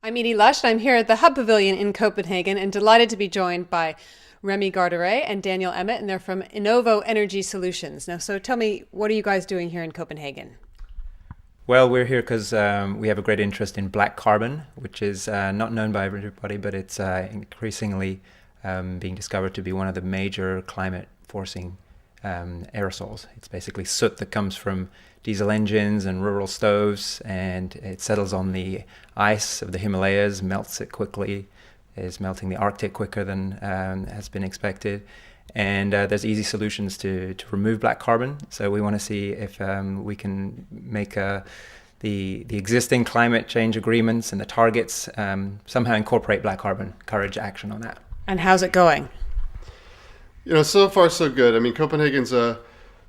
I'm Edie Lush, and I'm here at the Hub Pavilion in Copenhagen and delighted to be joined by Remy Garderet and Daniel Emmet, and they're from INNOVO Energy Solutions. Now, so tell me, what are you guys doing here in Copenhagen? Well, we're here because we have a great interest in black carbon, which is not known by everybody, but it's increasingly being discovered to be one of the major climate forcing aerosols. It's basically soot that comes from diesel engines and rural stoves, and it settles on the ice of the Himalayas, melts it quickly, is melting the Arctic quicker than has been expected. And there's easy solutions to remove black carbon. So we want to see if we can make the existing climate change agreements and the targets somehow incorporate black carbon, encourage action on that. And how's it going? So far so good. I mean, Copenhagen's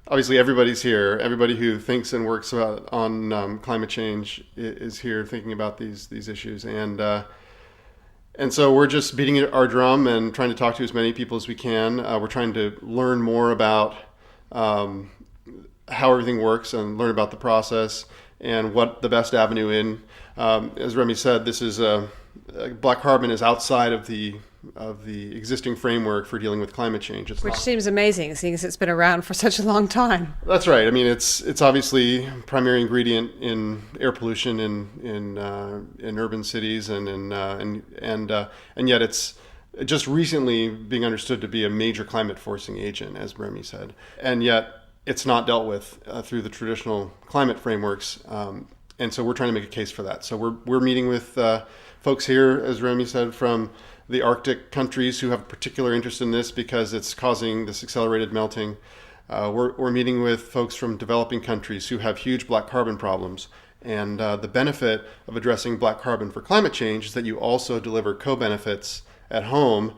obviously everybody's here. Everybody who thinks and works on climate change is here thinking about these issues, and so we're just beating our drum and trying to talk to as many people as we can. We're trying to learn more about how everything works and learn about the process and what the best avenue in. As Remy said, this is black carbon is outside of the existing framework for dealing with climate change. Which seems amazing, seeing as it's been around for such a long time. That's right. I mean, it's obviously a primary ingredient in air pollution in urban cities, and yet it's just recently being understood to be a major climate forcing agent, as Remy said, and yet it's not dealt with through the traditional climate frameworks, and so we're trying to make a case for that. So we're meeting with folks here, as Remy said, from the Arctic countries who have a particular interest in this because it's causing this accelerated melting. We're meeting with folks from developing countries who have huge black carbon problems. And the benefit of addressing black carbon for climate change is that you also deliver co-benefits at home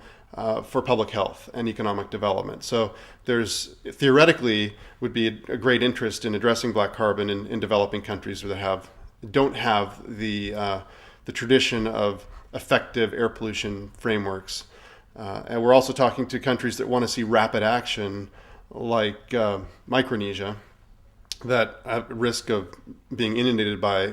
for public health and economic development. So there's theoretically would be a great interest in addressing black carbon in developing countries that don't have the tradition of effective air pollution frameworks. And we're also talking to countries that want to see rapid action, like Micronesia, that have risk of being inundated by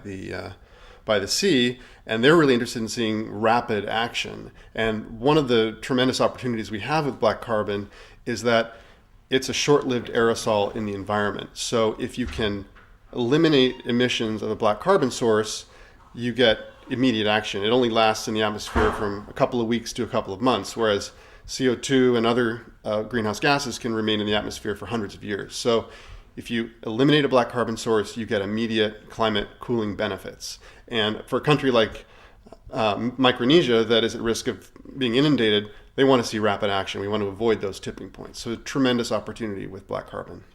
the sea, and they're really interested in seeing rapid action. And one of the tremendous opportunities we have with black carbon is that it's a short-lived aerosol in the environment. So if you can eliminate emissions of a black carbon source, you get immediate action. It only lasts in the atmosphere from a couple of weeks to a couple of months, whereas CO2 and other greenhouse gases can remain in the atmosphere for hundreds of years. So if you eliminate a black carbon source, you get immediate climate cooling benefits. And for a country like Micronesia that is at risk of being inundated, they want to see rapid action. We want to avoid those tipping points. So tremendous opportunity with black carbon.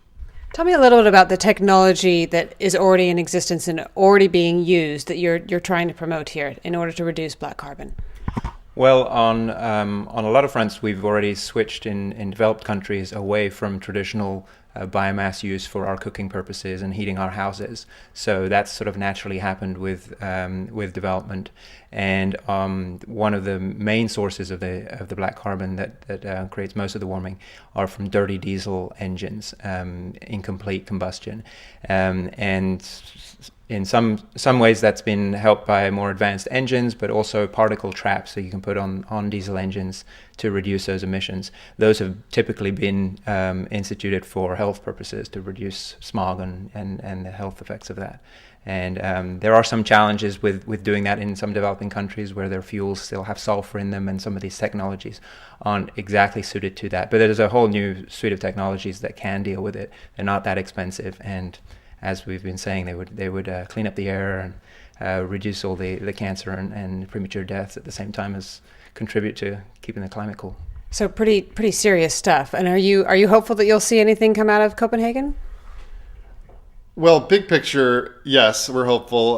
Tell me a little bit about the technology that is already in existence and already being used that you're trying to promote here in order to reduce black carbon. Well, on a lot of fronts, we've already switched in developed countries away from traditional biomass use for our cooking purposes and heating our houses. So that's sort of naturally happened with development. And one of the main sources of the black carbon that creates most of the warming are from dirty diesel engines, incomplete combustion, and in some ways that's been helped by more advanced engines, but also particle traps that you can put on diesel engines to reduce those emissions. Those have typically been instituted for health purposes to reduce smog and the health effects of that. And there are some challenges with doing that in some developing countries where their fuels still have sulfur in them, and some of these technologies aren't exactly suited to that. But there's a whole new suite of technologies that can deal with it. They're not that expensive, and as we've been saying, they would clean up the air and reduce all the cancer and premature deaths at the same time as contribute to keeping the climate cool. So pretty serious stuff. And are you hopeful that you'll see anything come out of Copenhagen? Well, big picture, yes, we're hopeful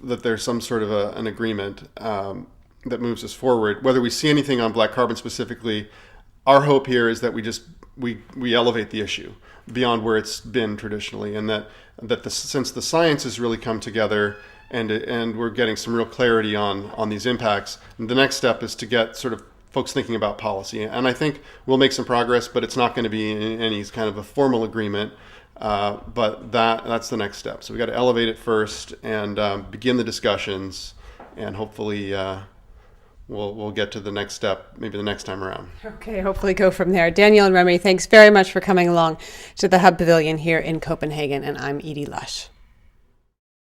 that there's some sort of an agreement that moves us forward. Whether we see anything on black carbon specifically, our hope here is that we elevate the issue beyond where it's been traditionally, and since the science has really come together and we're getting some real clarity on these impacts, the next step is to get sort of folks thinking about policy. And I think we'll make some progress, but it's not going to be in any kind of a formal agreement. But that's the next step. So we got to elevate it first and begin the discussions and hopefully we'll get to the next step, maybe the next time around. Okay, hopefully go from there. Daniel and Remy, thanks very much for coming along to the Hub Pavilion here in Copenhagen, and I'm Edie Lush.